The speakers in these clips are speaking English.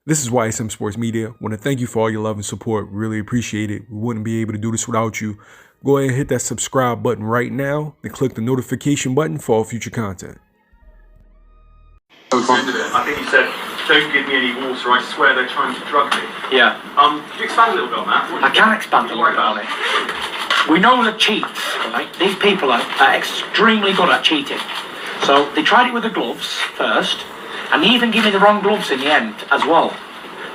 This is YSM Sports Media. Want to thank you for all your love and support. Really appreciate it. We wouldn't be able to do this without you. Go ahead and hit that subscribe button right now and click the notification button for all future content. I think you said, "Don't give me any water, I swear they're trying to drug me." Yeah. Could you expand a little bit on that? I can expand a little bit on it. We know that cheats, right? These people are extremely good at cheating. So they tried it with the gloves first, and they even gave me the wrong gloves in the end as well.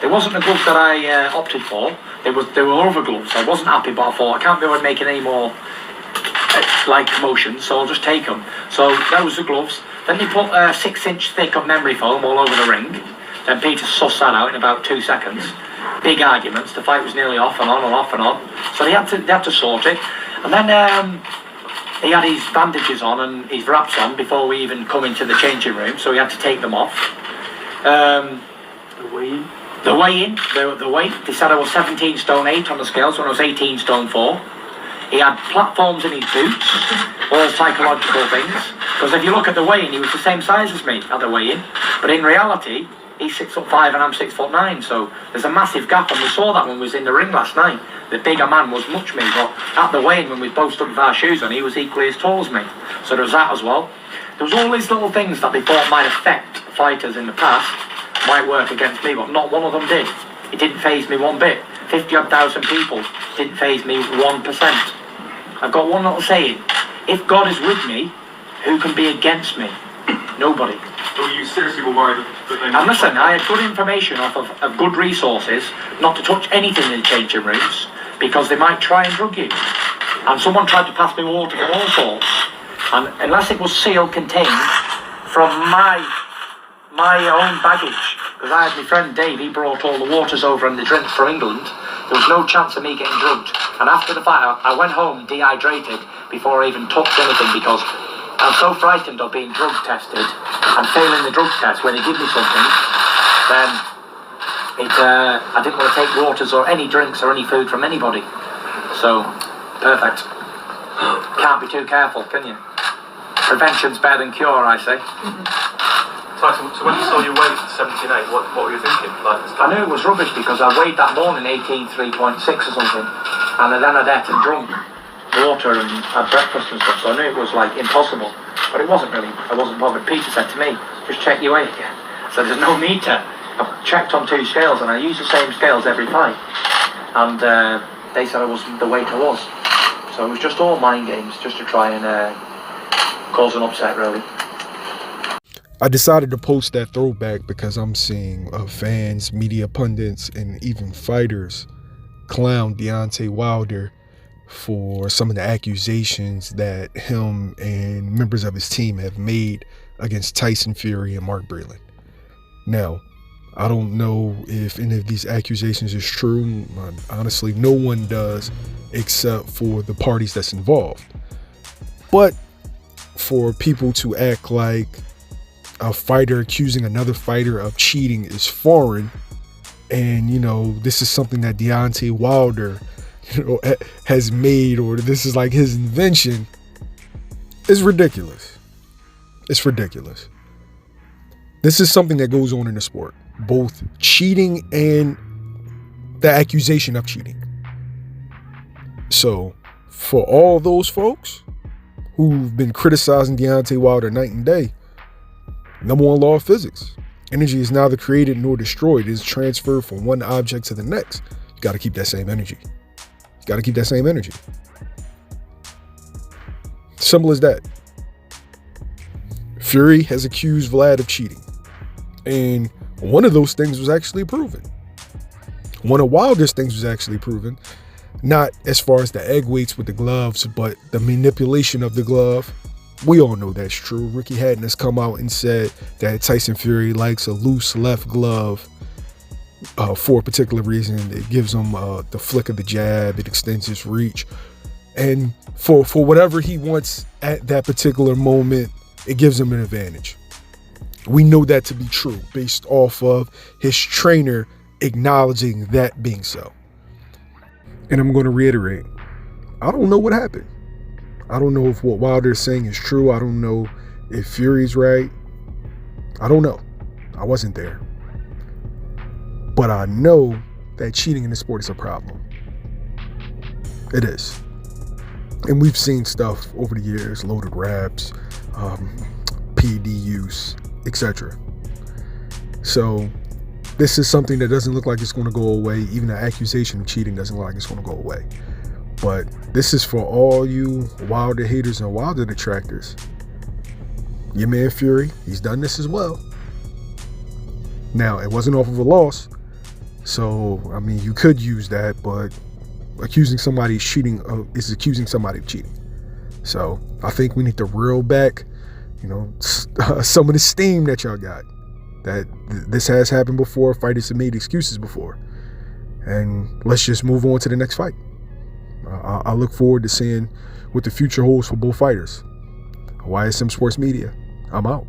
There wasn't the gloves that I opted for. They were over gloves. I wasn't happy, but I thought I can't be making any more commotions, so I'll just take them. So that was the gloves. Then they put 6-inch thick of memory foam all over the ring. Then Peter sussed that out in about 2 seconds. Big arguments. The fight was nearly off and on and off and on. So they had to sort it. And then he had his bandages on and his wraps on before we even come into the changing room. So he had to take them off. The weigh-in. The weight. They said I was 17 stone 8 on the scales when I was 18 stone 4. He had platforms in his boots, all psychological things. Because if you look at the weigh-in, he was the same size as me at the weigh-in. But in reality, he's 6'5" and I'm 6'9", so there's a massive gap. And we saw that when we was in the ring last night. The bigger man was much me, but at the weigh-in, when we both stood with our shoes on, he was equally as tall as me. So there was that as well. There was all these little things that they thought might affect fighters in the past, might work against me, but not one of them did. It didn't faze me one bit. 50-odd thousand people didn't faze me 1%. I've got one little saying: if God is with me, who can be against me? Nobody. So you seriously were worried that they... And listen, I had good information off of good resources not to touch anything in the changing rooms because they might try and drug you. And someone tried to pass me water from all sorts. And unless it was sealed, contained from my own baggage, because I had my friend Dave, he brought all the waters over and the drinks from England, there was no chance of me getting drugged. And after the fight, I went home dehydrated before I even touched anything because I'm so frightened of being drug tested and failing the drug test when they give me something. Then I didn't want to take waters or any drinks or any food from anybody. So, perfect. Can't be too careful, can you? Prevention's better than cure, I say. Tyson, so when you saw your weight at 78, what were you thinking? I knew it was rubbish because I weighed that morning 18.3.6 or something, and then I'd ate and drunk water and had breakfast and stuff, so I knew it was impossible, but it wasn't really. I wasn't bothered. Peter said to me, just check your weight again. So there's no need to. I checked on 2 scales and I use the same scales every fight, and they said I wasn't the weight I was. So it was just all mind games, just to try and cause an upset, really. I decided to post that throwback because I'm seeing fans, media pundits, and even fighters clown Deontay Wilder for some of the accusations that him and members of his team have made against Tyson Fury and Mark Breland. Now, I don't know if any of these accusations is true. Honestly, no one does except for the parties that's involved. But for people to act like a fighter accusing another fighter of cheating is foreign, and this is something that Deontay Wilder has made, or this is like his invention, is ridiculous. It's ridiculous. This is something that goes on in the sport, both cheating and the accusation of cheating. So for all those folks who've been criticizing Deontay Wilder night and day, number one law of physics: energy is neither created nor destroyed. It is transferred from one object to the next. You got to keep that same energy. You got to keep that same energy. Simple as that. Fury has accused Vlad of cheating, and one of those things was actually proven. One of Wilder's things was actually proven, not as far as the egg weights with the gloves, but the manipulation of the glove. We all know that's true. Ricky Hatton has come out and said that Tyson Fury likes a loose left glove for a particular reason. It gives him the flick of the jab. It extends his reach. And for whatever he wants at that particular moment, it gives him an advantage. We know that to be true based off of his trainer acknowledging that being so. And I'm going to reiterate, I don't know what happened. I don't know if what Wilder is saying is true. I don't know if Fury's right. I don't know. I wasn't there. But I know that cheating in the sport is a problem. It is. And we've seen stuff over the years, loaded raps, PED use, etc. So this is something that doesn't look like it's going to go away. Even the accusation of cheating doesn't look like it's going to go away. But this is for all you Wilder haters and Wilder detractors. Your man Fury, he's done this as well. Now, it wasn't off of a loss. So, I mean, you could use that, but accusing somebody of cheating is accusing somebody of cheating. So, I think we need to reel back, some of the steam that y'all got. That this has happened before. Fighters have made excuses before. And let's just move on to the next fight. I look forward to seeing what the future holds for both fighters. YSM Sports Media, I'm out.